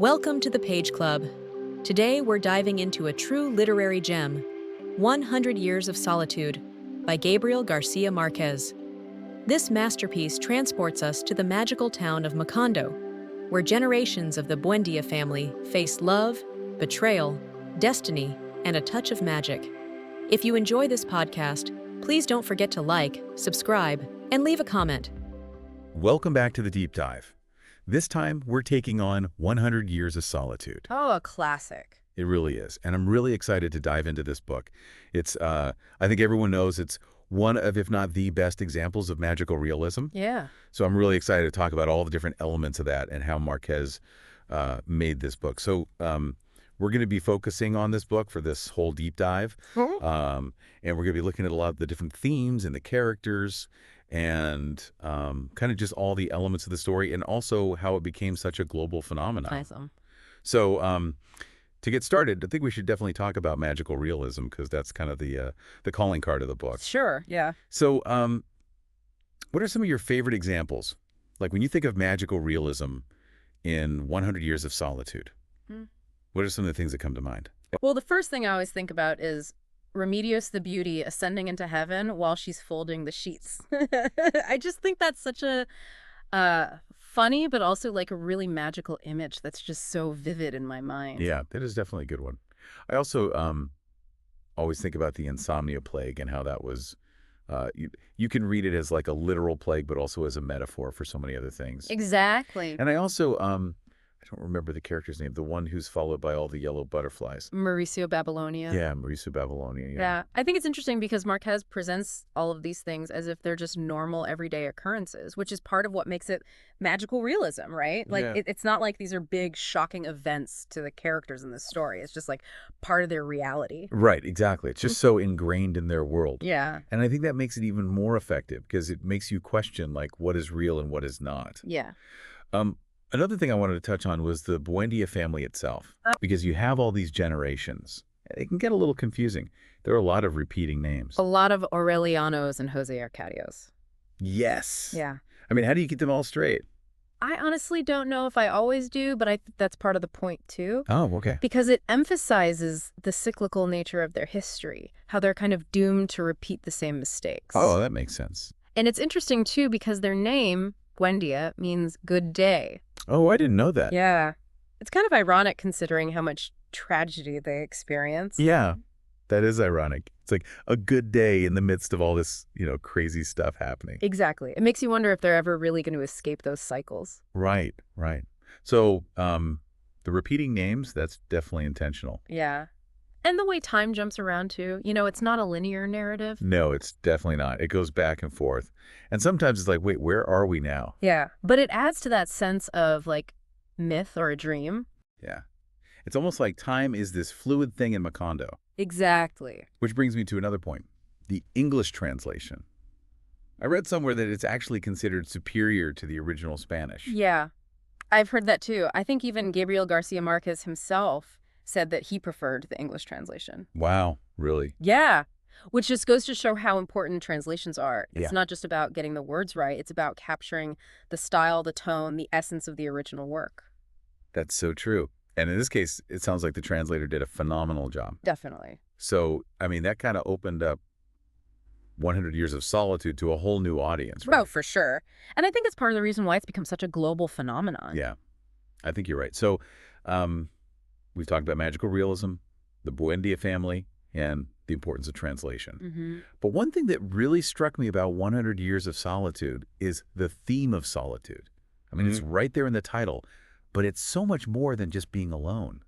Welcome to the Page Club. Today we're diving into a true literary gem, 100 Years of Solitude by Gabriel García Márquez. This masterpiece transports us to the magical town of Macondo, where generations of the Buendía family face love, betrayal, destiny, and a touch of magic. If you enjoy this podcast, please don't forget to like, subscribe, and leave a comment. Welcome back to the deep dive. This time, we're taking on 100 Years of Solitude. Oh, a classic. It really is, and I'm really excited to dive into this book. I think everyone knows it's one of, if not the best examples of magical realism. Yeah. So I'm really excited to talk about all the different elements of that and how Marquez made this book. So we're going to be focusing on this book for this whole deep dive, and we're going to be looking at a lot of the different themes and the characters and kind of just all the elements of the story and also how it became such a global phenomenon. Awesome. So to get started, I think we should definitely talk about magical realism because that's kind of the calling card of the book. Sure, yeah. So what are some of your favorite examples? Like when you think of magical realism in 100 Years of Solitude, what are some of the things that come to mind? Well, the first thing I always think about is Remedios the Beauty ascending into heaven while she's folding the sheets. I just think that's such a funny, but also like a really magical image that's just so vivid in my mind. Yeah, that is definitely a good one. I also always think about the insomnia plague and how that was, you can read it as like a literal plague, but also as a metaphor for so many other things. Exactly. And I also, I don't remember the character's name, the one who's followed by all the yellow butterflies. Mauricio Babylonia. Yeah, Mauricio Babylonia. Yeah, I think it's interesting because Marquez presents all of these things as if they're just normal everyday occurrences, which is part of what makes it magical realism, right? Like, Yeah. it's not like these are big, shocking events to the characters in this story. It's just like part of their reality. Right, exactly. It's just so ingrained in their world. Yeah. And I think that makes it even more effective because it makes you question, like, what is real and what is not. Yeah. Another thing I wanted to touch on was the Buendía family itself, because you have all these generations. It can get a little confusing. There are a lot of repeating names. A lot of Aurelianos and Jose Arcadios. Yes. Yeah. I mean, how do you get them all straight? I honestly don't know if I always do, but I think that's part of the point too. Oh, okay. Because it emphasizes the cyclical nature of their history, how they're kind of doomed to repeat the same mistakes. Oh, that makes sense. And it's interesting too because their name, Buendía, means good day. Oh, I didn't know that. Yeah. It's kind of ironic considering how much tragedy they experience. Yeah, that is ironic. It's like a good day in the midst of all this, crazy stuff happening. Exactly. It makes you wonder if they're ever really going to escape those cycles. Right, right. So the repeating names, that's definitely intentional. Yeah. And the way time jumps around too. It's not a linear narrative. No, it's definitely not. It goes back and forth. And sometimes it's like, wait, where are we now? Yeah. But it adds to that sense of like myth or a dream. Yeah. It's almost like time is this fluid thing in Macondo. Exactly. Which brings me to another point, the English translation. I read somewhere that it's actually considered superior to the original Spanish. Yeah. I've heard that too. I think even Gabriel García Márquez himself said that he preferred the English translation. Wow, really? Yeah. Which just goes to show how important translations are. It's Yeah. not just about getting the words right. It's about capturing the style, the tone, the essence of the original work. That's so true. And in this case, it sounds like the translator did a phenomenal job. Definitely. So, I mean, that kind of opened up 100 Years of Solitude to a whole new audience, right? Oh, for sure. And I think it's part of the reason why it's become such a global phenomenon. Yeah, I think you're right. So we've talked about magical realism, the Buendía family, and the importance of translation. But one thing that really struck me about 100 Years of Solitude is the theme of solitude. I mean, it's right there in the title, but it's so much more than just being alone,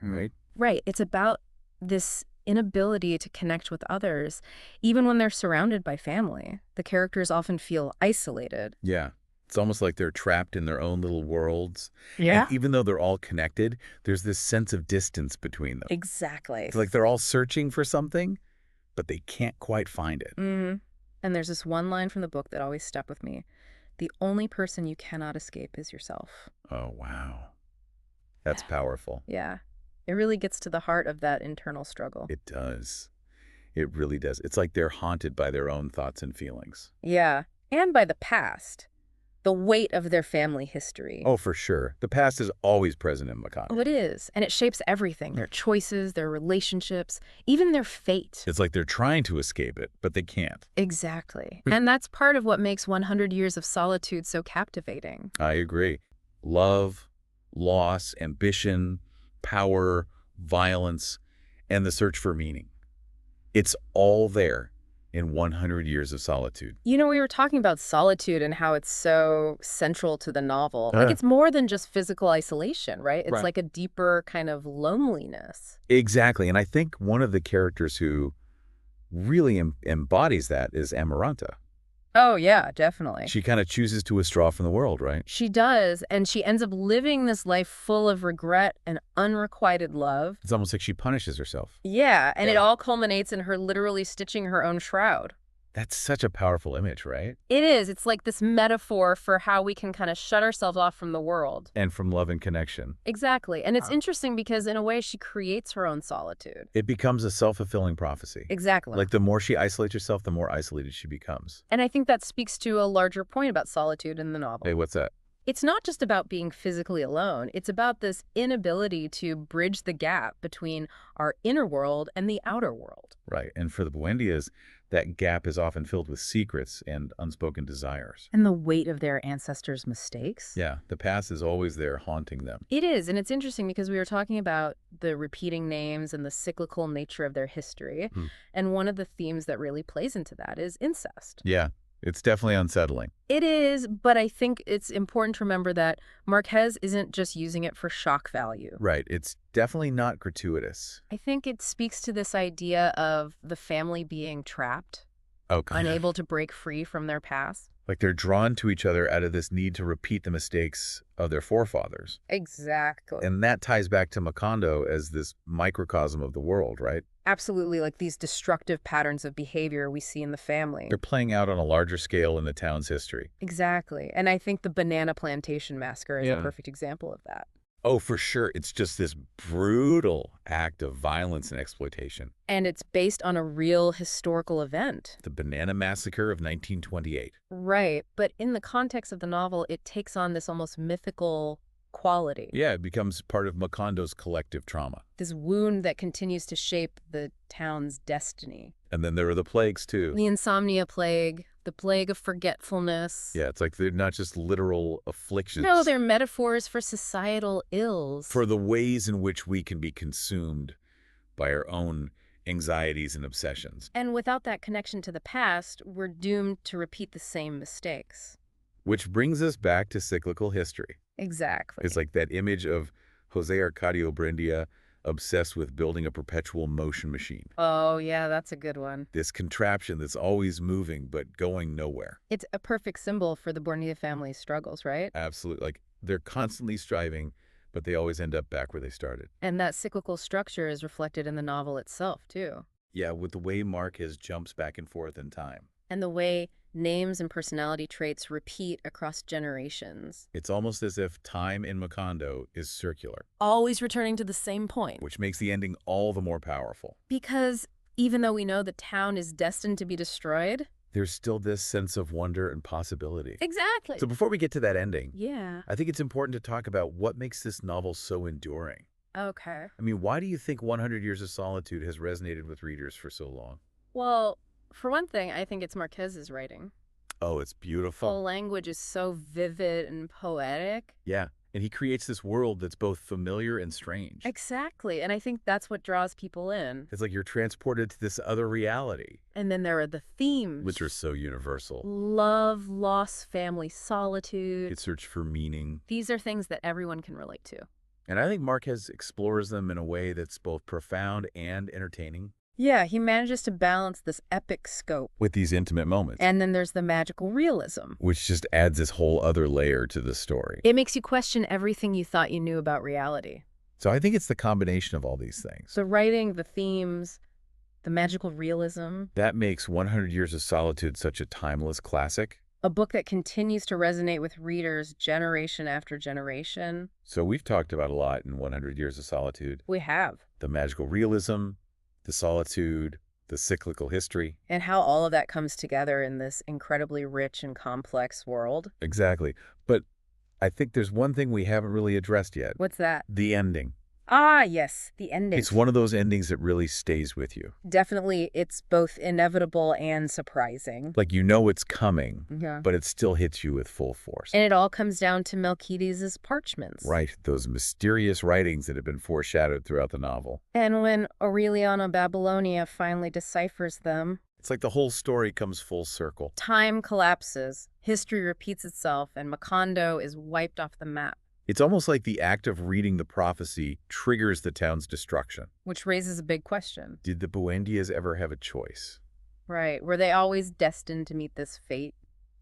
right? Right. It's about this inability to connect with others, even when they're surrounded by family. The characters often feel isolated. Yeah. It's almost like they're trapped in their own little worlds. Yeah. And even though they're all connected, there's this sense of distance between them. Exactly. It's like they're all searching for something, but they can't quite find it. And there's this one line from the book that always stuck with me. The only person you cannot escape is yourself. Oh, wow. That's powerful. Yeah. It really gets to the heart of that internal struggle. It does. It really does. It's like they're haunted by their own thoughts and feelings. Yeah. And by the past. the weight of their family history. Oh, for sure. The past is always present in Macondo. Oh, it is. And it shapes everything, their choices, their relationships, even their fate. It's like they're trying to escape it, but they can't. Exactly. And that's part of what makes 100 Years of Solitude so captivating. I agree. Love, loss, ambition, power, violence, and the search for meaning. It's all there in 100 Years of Solitude. You know, we were talking about solitude and how it's so central to the novel. Like, it's more than just physical isolation, right? It's like a deeper kind of loneliness. Exactly. And I think one of the characters who really embodies that is Amaranta. Oh, yeah, definitely. She kind of chooses to withdraw from the world, right? She does, and she ends up living this life full of regret and unrequited love. It's almost like she punishes herself. Yeah, and it all culminates in her literally stitching her own shroud. That's such a powerful image, right? It is. It's like this metaphor for how we can kind of shut ourselves off from the world. And from love and connection. Exactly. And it's interesting because in a way she creates her own solitude. It becomes a self-fulfilling prophecy. Exactly. Like the more she isolates herself, the more isolated she becomes. And I think that speaks to a larger point about solitude in the novel. Hey, what's that? It's not just about being physically alone. It's about this inability to bridge the gap between our inner world and the outer world. Right. And for the Buendias, that gap is often filled with secrets and unspoken desires. And the weight of their ancestors' mistakes. Yeah, the past is always there haunting them. It is, and it's interesting because we were talking about the repeating names and the cyclical nature of their history. And one of the themes that really plays into that is incest. Yeah, it's definitely unsettling. It is, but I think it's important to remember that Marquez isn't just using it for shock value. Right, it's definitely not gratuitous. I think it speaks to this idea of the family being trapped, unable to break free from their past. Like they're drawn to each other out of this need to repeat the mistakes of their forefathers. Exactly. And that ties back to Macondo as this microcosm of the world, right? Absolutely, like these destructive patterns of behavior we see in the family. They're playing out on a larger scale in the town's history. Exactly. And I think the Banana Plantation Massacre is a perfect example of that. Oh, for sure. It's just this brutal act of violence and exploitation. And it's based on a real historical event. The Banana Massacre of 1928. Right. But in the context of the novel, it takes on this almost mythical quality. Yeah, it becomes part of Macondo's collective trauma. This wound that continues to shape the town's destiny. And then there are the plagues, too. The insomnia plague, the plague of forgetfulness. Yeah, it's like they're not just literal afflictions. No, they're metaphors for societal ills. For the ways in which we can be consumed by our own anxieties and obsessions. And without that connection to the past, we're doomed to repeat the same mistakes. Which brings us back to cyclical history. Exactly. It's like that image of Jose Arcadio Buendía obsessed with building a perpetual motion machine. Oh, yeah, that's a good one. This contraption that's always moving but going nowhere. It's a perfect symbol for the Buendía family's struggles, right? Absolutely. Like they're constantly striving, but they always end up back where they started. And that cyclical structure is reflected in the novel itself, too. Yeah, with the way Marquez jumps back and forth in time. And the way names and personality traits repeat across generations. It's almost as if time in Macondo is circular. Always returning to the same point. Which makes the ending all the more powerful. Because even though we know the town is destined to be destroyed, there's still this sense of wonder and possibility. Exactly. So before we get to that ending, yeah, I think it's important to talk about what makes this novel so enduring. Okay. I mean, why do you think 100 Years of Solitude has resonated with readers for so long? Well, for one thing, I think it's Marquez's writing. Oh, it's beautiful. The language is so vivid and poetic. Yeah, and he creates this world that's both familiar and strange. Exactly, and I think that's what draws people in. It's like you're transported to this other reality. And then there are the themes. Which are so universal. Love, loss, family, solitude. It's search for meaning. These are things that everyone can relate to. And I think Marquez explores them in a way that's both profound and entertaining. Yeah, he manages to balance this epic scope. With these intimate moments. And then there's the magical realism. Which just adds this whole other layer to the story. It makes you question everything you thought you knew about reality. So I think it's the combination of all these things. The writing, the themes, the magical realism. That makes 100 Years of Solitude such a timeless classic. A book that continues to resonate with readers generation after generation. So we've talked about a lot in 100 Years of Solitude. We have. The magical realism, the solitude, the cyclical history. And how all of that comes together in this incredibly rich and complex world. Exactly. But I think there's one thing we haven't really addressed yet. What's that? The ending. Ah, yes, the ending. It's one of those endings that really stays with you. Definitely, it's both inevitable and surprising. Like you know it's coming, Yeah. but it still hits you with full force. And it all comes down to Melquiades' parchments. Right, those mysterious writings that have been foreshadowed throughout the novel. And when Aureliana Babylonia finally deciphers them, It's like the whole story comes full circle. time collapses, history repeats itself, and Macondo is wiped off the map. It's almost like the act of reading the prophecy triggers the town's destruction. Which raises a big question. Did the Buendias ever have a choice? Right. Were they always destined to meet this fate?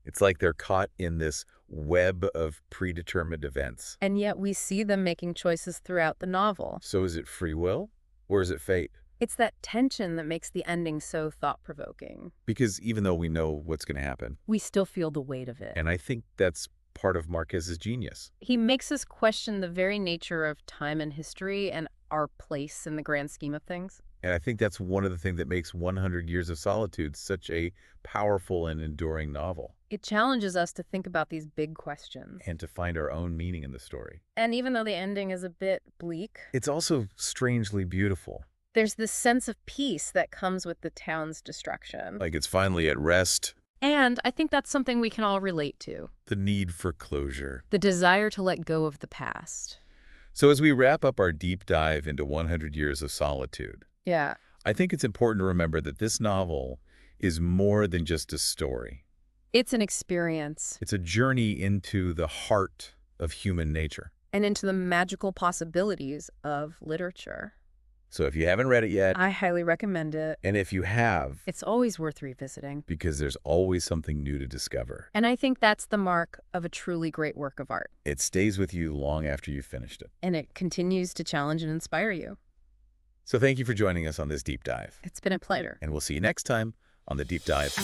It's like they're caught in this web of predetermined events. And yet we see them making choices throughout the novel. So is it free will or is it fate? It's that tension that makes the ending so thought-provoking. Because even though we know what's going to happen, We still feel the weight of it. and I think that's part of Marquez's genius. He makes us question the very nature of time and history and our place in the grand scheme of things. And I think that's one of the things that makes 100 Years of Solitude such a powerful and enduring novel, It challenges us to think about these big questions. and to find our own meaning in the story. And even though the ending is a bit bleak, It's also strangely beautiful. there's this sense of peace that comes with the town's destruction. Like it's finally at rest. And I think that's something we can all relate to. The need for closure. The desire to let go of the past. So as we wrap up our deep dive into 100 Years of Solitude, Yeah. I think it's important to remember that this novel is more than just a story. It's an experience. It's a journey into the heart of human nature. And into the magical possibilities of literature. So if you haven't read it yet, I highly recommend it. and if you have, It's always worth revisiting. because there's always something new to discover. And I think that's the mark of a truly great work of art. It stays with you long after you've finished it. And it continues to challenge and inspire you. So thank you for joining us on this deep dive. It's been a pleasure. And we'll see you next time on the Deep Dive.